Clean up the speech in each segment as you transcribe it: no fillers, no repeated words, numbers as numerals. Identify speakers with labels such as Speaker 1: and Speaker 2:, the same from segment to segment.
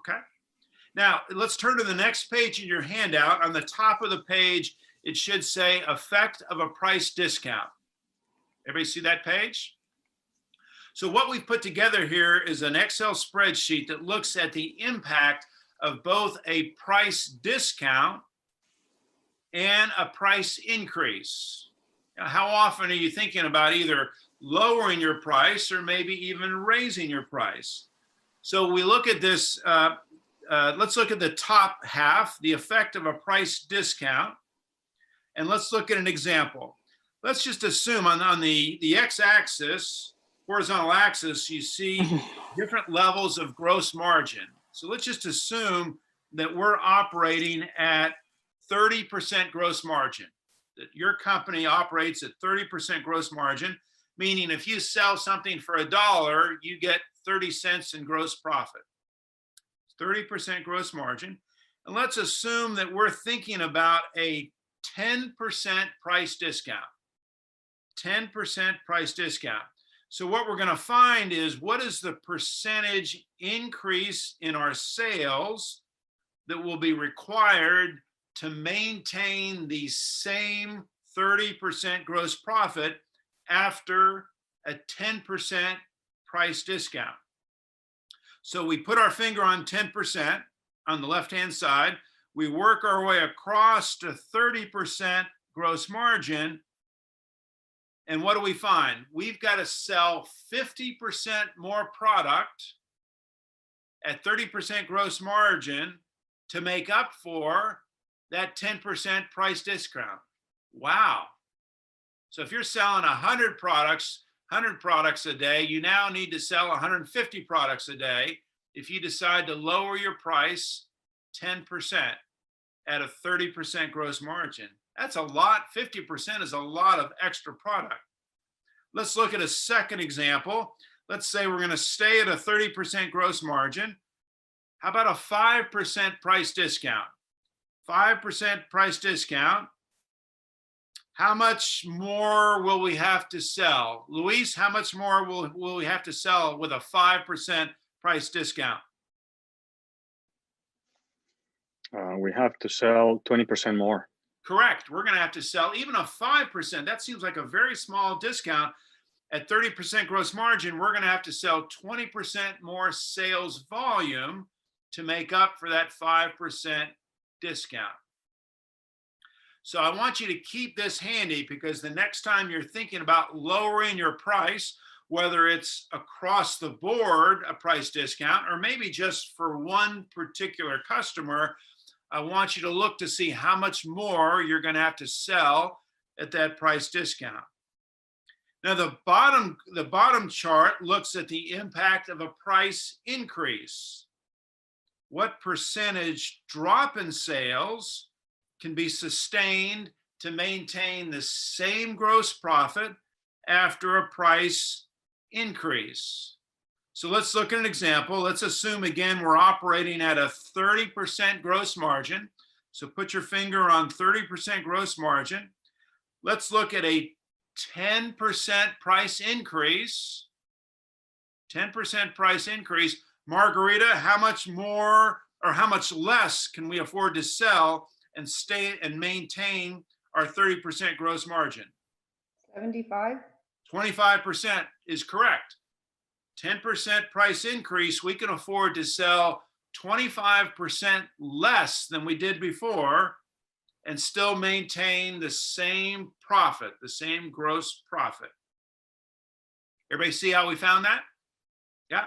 Speaker 1: Okay. Now, let's turn to the next page in your handout. On the top of the page, it should say effect of a price discount. Everybody see that page? So what we've put together here is an Excel spreadsheet that looks at the impact of both a price discount and a price increase. Now, how often are you thinking about either lowering your price or maybe even raising your price? So we look at this, let's look at the top half, the effect of a price discount. And let's look at an example. Let's just assume on the x-axis, horizontal axis, you see different levels of gross margin. So let's just assume that we're operating at 30% gross margin, that your company operates at 30% gross margin, meaning if you sell something for $1, you get 30 cents in gross profit. 30% gross margin. And let's assume that we're thinking about a 10% price discount. 10% price discount. So what we're going to find is what is the percentage increase in our sales that will be required to maintain the same 30% gross profit after a 10% price discount. So we put our finger on 10% on the left-hand side. We work our way across to 30% gross margin. And what do we find? We've got to sell 50% more product at 30% gross margin to make up for that 10% price discount. Wow. So if you're selling 100 products a day, you now need to sell 150 products a day if you decide to lower your price 10% at a 30% gross margin. That's a lot. 50% is a lot of extra product. Let's look at a second example. Let's say we're going to stay at a 30% gross margin. How about a 5% price discount? 5% price discount. How much more will we have to sell? Luis, how much more will we have to sell with a 5% price discount?
Speaker 2: We have to sell 20% more.
Speaker 1: Correct. We're going to have to sell even a 5%. That seems like a very small discount. At 30% gross margin, we're going to have to sell 20% more sales volume to make up for that 5% discount. So I want you to keep this handy, because the next time you're thinking about lowering your price, whether it's across the board a price discount or maybe just for one particular customer, I want you to look to see how much more you're going to have to sell at that price discount. Now, the bottom chart looks at the impact of a price increase. What percentage drop in sales can be sustained to maintain the same gross profit after a price increase? So let's look at an example. Let's assume, again, we're operating at a 30% gross margin. So put your finger on 30% gross margin. Let's look at a 10% price increase. 10% price increase. Margarita, how much more or how much less can we afford to sell and stay and maintain our 30% gross margin?
Speaker 3: 75.
Speaker 1: 25% is correct. 10% price increase, we can afford to sell 25% less than we did before and still maintain the same profit, the same gross profit. Everybody see how we found that? Yeah.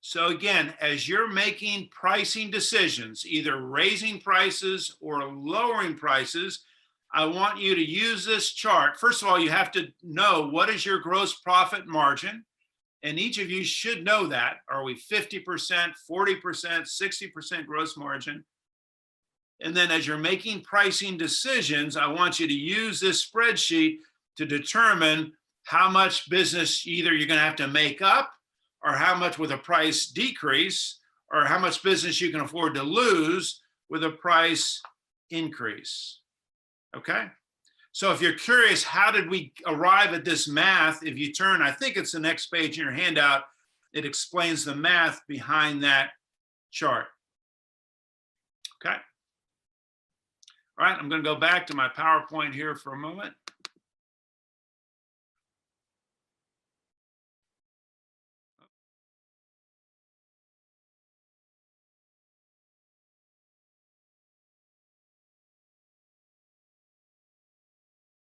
Speaker 1: So again, as you're making pricing decisions, either raising prices or lowering prices, I want you to use this chart. First of all, you have to know what is your gross profit margin. And each of you should know that. Are we 50%, 40%, 60% gross margin? And then as you're making pricing decisions, I want you to use this spreadsheet to determine how much business either you're going to have to make up, or how much with a price decrease, or how much business you can afford to lose with a price increase. Okay? So if you're curious, how did we arrive at this math? If you turn, I think it's the next page in your handout, it explains the math behind that chart. Okay. All right, I'm going to go back to my PowerPoint here for a moment.